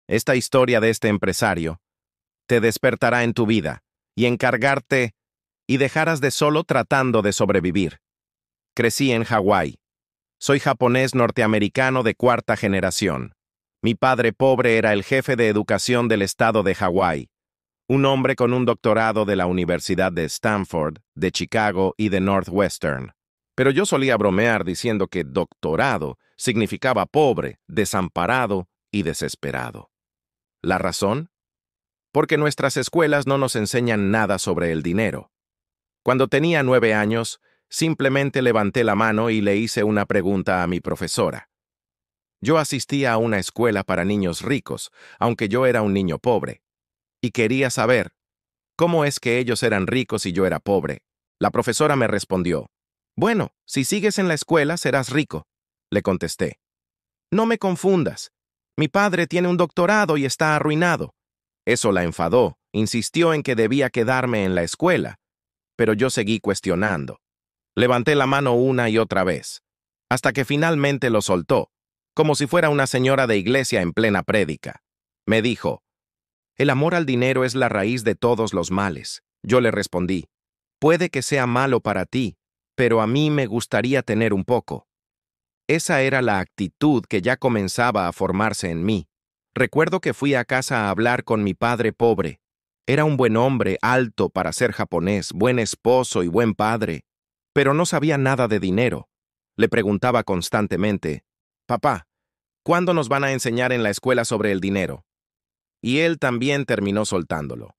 Esta historia de este empresario te despertará en tu vida y encargarte y dejarás de solo tratando de sobrevivir. Crecí en Hawái. Soy japonés norteamericano de cuarta generación. Mi padre pobre era el jefe de educación del estado de Hawái, un hombre con un doctorado de la Universidad de Stanford, de Chicago y de Northwestern. Pero yo solía bromear diciendo que doctorado significaba pobre, desamparado y desesperado. ¿La razón? Porque nuestras escuelas no nos enseñan nada sobre el dinero. Cuando tenía 9 años, simplemente levanté la mano y le hice una pregunta a mi profesora. Yo asistía a una escuela para niños ricos, aunque yo era un niño pobre, y quería saber, ¿cómo es que ellos eran ricos y yo era pobre? La profesora me respondió, «Bueno, si sigues en la escuela serás rico», le contesté. «No me confundas. Mi padre tiene un doctorado y está arruinado». Eso la enfadó, insistió en que debía quedarme en la escuela, pero yo seguí cuestionando. Levanté la mano una y otra vez, hasta que finalmente lo soltó, como si fuera una señora de iglesia en plena prédica. Me dijo, «El amor al dinero es la raíz de todos los males». Yo le respondí, «Puede que sea malo para ti, pero a mí me gustaría tener un poco». Esa era la actitud que ya comenzaba a formarse en mí. Recuerdo que fui a casa a hablar con mi padre pobre. Era un buen hombre, alto para ser japonés, buen esposo y buen padre, pero no sabía nada de dinero. Le preguntaba constantemente, «Papá, ¿cuándo nos van a enseñar en la escuela sobre el dinero?» Y él también terminó soltándolo.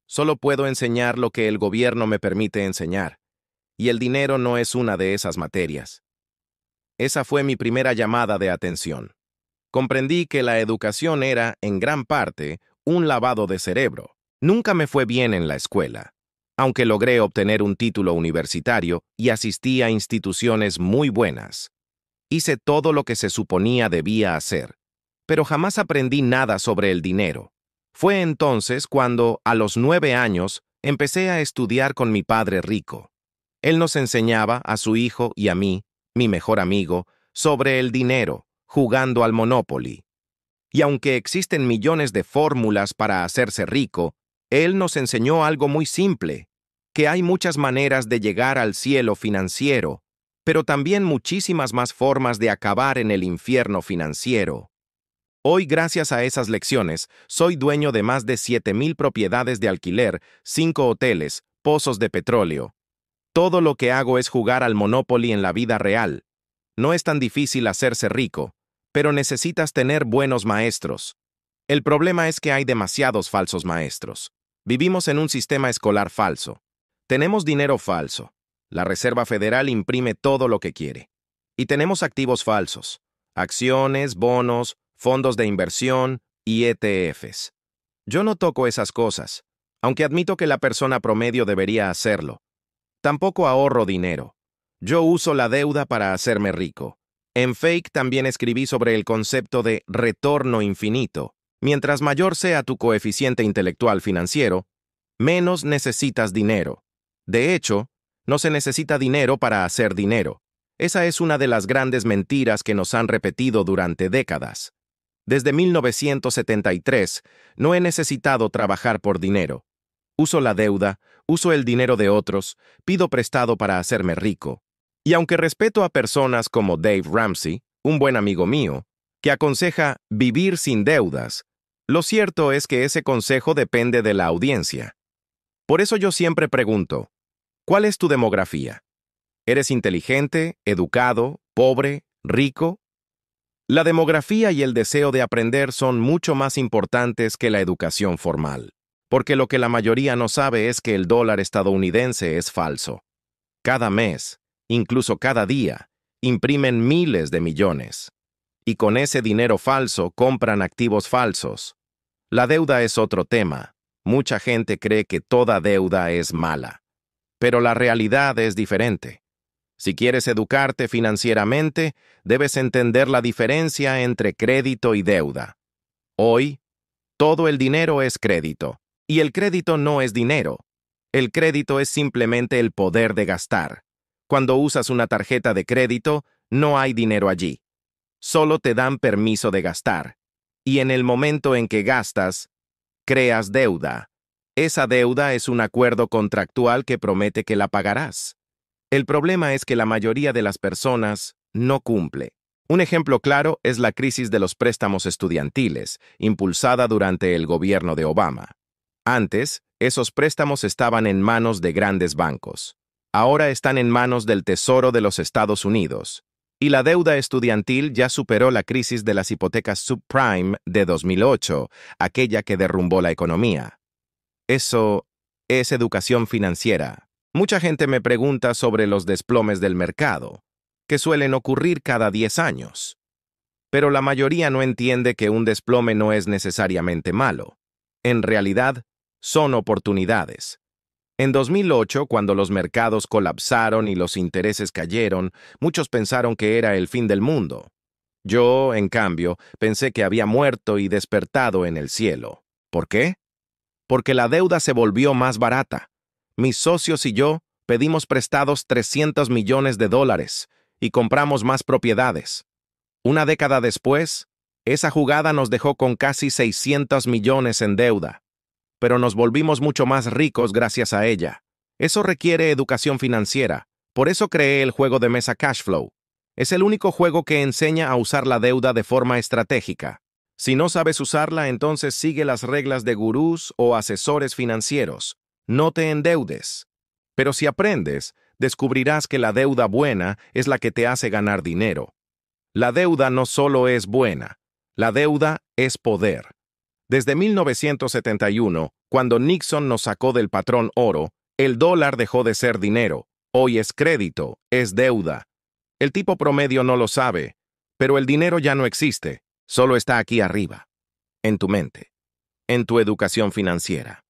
Solo puedo enseñar lo que el gobierno me permite enseñar, y el dinero no es una de esas materias. Esa fue mi primera llamada de atención. Comprendí que la educación era, en gran parte, un lavado de cerebro. Nunca me fue bien en la escuela, aunque logré obtener un título universitario y asistí a instituciones muy buenas. Hice todo lo que se suponía debía hacer, pero jamás aprendí nada sobre el dinero. Fue entonces cuando, a los 9 años, empecé a estudiar con mi padre rico. Él nos enseñaba, a su hijo y a mí, mi mejor amigo, sobre el dinero, jugando al Monopoly. Y aunque existen millones de fórmulas para hacerse rico, él nos enseñó algo muy simple, que hay muchas maneras de llegar al cielo financiero, pero también muchísimas más formas de acabar en el infierno financiero. Hoy, gracias a esas lecciones, soy dueño de más de 7,000 propiedades de alquiler, 5 hoteles, pozos de petróleo. Todo lo que hago es jugar al Monopoly en la vida real. No es tan difícil hacerse rico, pero necesitas tener buenos maestros. El problema es que hay demasiados falsos maestros. Vivimos en un sistema escolar falso. Tenemos dinero falso. La Reserva Federal imprime todo lo que quiere. Y tenemos activos falsos. Acciones, bonos, fondos de inversión y ETFs. Yo no toco esas cosas, aunque admito que la persona promedio debería hacerlo. Tampoco ahorro dinero. Yo uso la deuda para hacerme rico. En Fake también escribí sobre el concepto de retorno infinito. Mientras mayor sea tu coeficiente intelectual financiero, menos necesitas dinero. De hecho, no se necesita dinero para hacer dinero. Esa es una de las grandes mentiras que nos han repetido durante décadas. Desde 1973, no he necesitado trabajar por dinero. Uso la deuda, uso el dinero de otros, pido prestado para hacerme rico. Y aunque respeto a personas como Dave Ramsey, un buen amigo mío, que aconseja vivir sin deudas, lo cierto es que ese consejo depende de la audiencia. Por eso yo siempre pregunto, ¿cuál es tu demografía? ¿Eres inteligente, educado, pobre, rico? La demografía y el deseo de aprender son mucho más importantes que la educación formal, porque lo que la mayoría no sabe es que el dólar estadounidense es falso. Cada mes, incluso cada día, imprimen miles de millones. Y con ese dinero falso compran activos falsos. La deuda es otro tema. Mucha gente cree que toda deuda es mala. Pero la realidad es diferente. Si quieres educarte financieramente, debes entender la diferencia entre crédito y deuda. Hoy, todo el dinero es crédito. Y el crédito no es dinero. El crédito es simplemente el poder de gastar. Cuando usas una tarjeta de crédito, no hay dinero allí. Solo te dan permiso de gastar. Y en el momento en que gastas, creas deuda. Esa deuda es un acuerdo contractual que promete que la pagarás. El problema es que la mayoría de las personas no cumple. Un ejemplo claro es la crisis de los préstamos estudiantiles, impulsada durante el gobierno de Obama. Antes, esos préstamos estaban en manos de grandes bancos. Ahora están en manos del Tesoro de los Estados Unidos. Y la deuda estudiantil ya superó la crisis de las hipotecas subprime de 2008, aquella que derrumbó la economía. Eso es educación financiera. Mucha gente me pregunta sobre los desplomes del mercado, que suelen ocurrir cada 10 años. Pero la mayoría no entiende que un desplome no es necesariamente malo. En realidad, son oportunidades. En 2008, cuando los mercados colapsaron y los intereses cayeron, muchos pensaron que era el fin del mundo. Yo, en cambio, pensé que había muerto y despertado en el cielo. ¿Por qué? Porque la deuda se volvió más barata. Mis socios y yo pedimos prestados $300 millones y compramos más propiedades. Una década después, esa jugada nos dejó con casi 600 millones en deuda, pero nos volvimos mucho más ricos gracias a ella. Eso requiere educación financiera. Por eso creé el juego de mesa Cashflow. Es el único juego que enseña a usar la deuda de forma estratégica. Si no sabes usarla, entonces sigue las reglas de gurús o asesores financieros. No te endeudes. Pero si aprendes, descubrirás que la deuda buena es la que te hace ganar dinero. La deuda no solo es buena, la deuda es poder. Desde 1971, cuando Nixon nos sacó del patrón oro, el dólar dejó de ser dinero. Hoy es crédito, es deuda. El tipo promedio no lo sabe, pero el dinero ya no existe, solo está aquí arriba, en tu mente, en tu educación financiera.